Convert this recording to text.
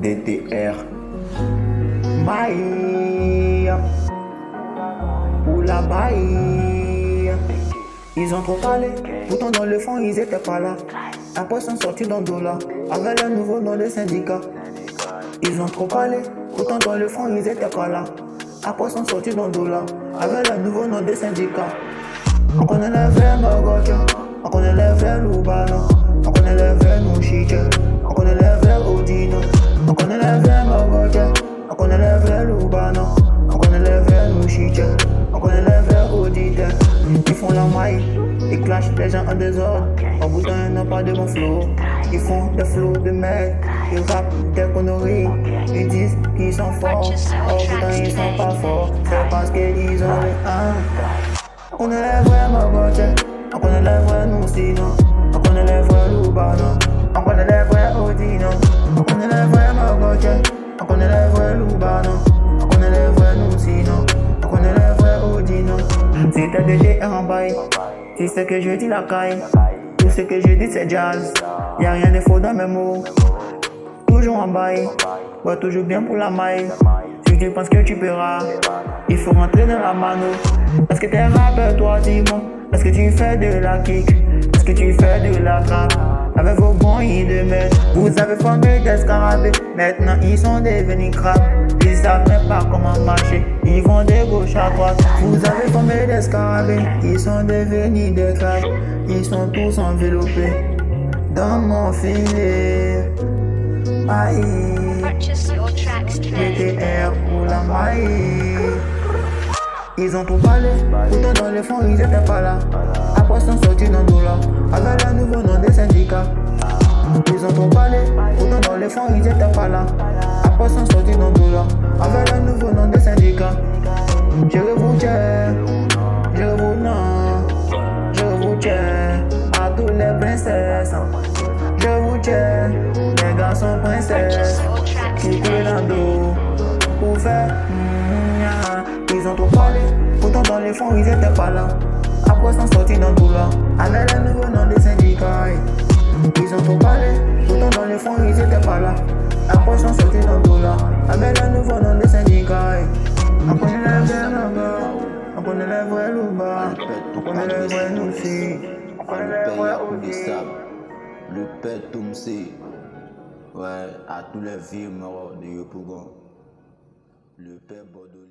DTR. Maï, pour la baille. Ils ont trop parlé, pourtant dans le fond ils étaient pas là. Après sont sortis dans le dollar, avec le nouveau nom de syndicat. Ils ont trop parlé, pourtant dans le fond ils étaient pas là. Après sont sortis dans le dollar, avec le nouveau nom de syndicat. On connaît les vrais Magotia, on connaît les vrais Lubano, on connaît les vrais Nouchiche, on connaît les vrais Odino, on connaît les vrais Magotia, on connaît les vrais Lubano, on connaît les vrais Nouchiche, on connaît les vrais Odite. Ils font la maille, ils clashent les gens en désordre. En bout d'un n'a pas de bon flow. Ils font des flows de merde, ils rappent des conneries. Ils disent qu'ils sont forts, en bout d'un ils sont pas forts. C'est parce qu'ils ont les 1. On connaît les vrais Magotia, on connaît les vrais Noussino, on connaît les vrais Lubano, on connaît les vrais Odino, on connaît les vrais Magotia, on connaît les vrais Lubano, on connaît les vrais Noussino, on connaît les vrais Odino. Si t'as DTR en bail, si c'est que je dis la caille, tout ce que je dis c'est jazz, y'a rien de faux dans mes mots. Toujours en bail, ouais toujours bien pour la maille. Si tu penses que tu paieras, il faut rentrer dans la mano. Est-ce que t'es rappeur toi, dis-moi? Est-ce que tu fais de la kick? Est-ce que tu fais de la trappe? Avec vos bons de mètres, vous avez formé des scarabées. Maintenant ils sont devenus crabes. Ils savent même pas comment marcher, ils vont de gauche à droite. Vous avez formé des scarabées, ils sont devenus des crabes. Ils sont tous enveloppés dans mon filet. Aïe, DTR pour la maille. Ils ont tout parlé, pourtant dans le fond ils étaient pas là. Après sont sortis dans le dollar, avec le nouveau nom des syndicats. Ils ont tout parlé, pourtant dans le fond ils étaient pas là. Après sont sortis dans le dollar, avec le nouveau nom des syndicats. Je vous tiens, je vous non, je vous tiens à tous les princesses. Je vous tiens, les garçons princesses qui coulent dans le dos pour faire. Ils ont trop parlé, pourtant dans les fonds ils étaient pas là. Après sont sortis dans le dollar, avec le nouveau nom des syndicats. Ils ont trop parlé, pourtant dans les fonds ils étaient pas là. Après sont sortis dans le dollar, avec le nouveau nom des syndicats. On connaît les vrais Maga, on connaît les vrais Luba, on connaît les vrais Noussi, on connaît les vrais Odi. Le père Toumsé, ouais, à tous les vieux morts de Yopougon. Le père Bordeaux.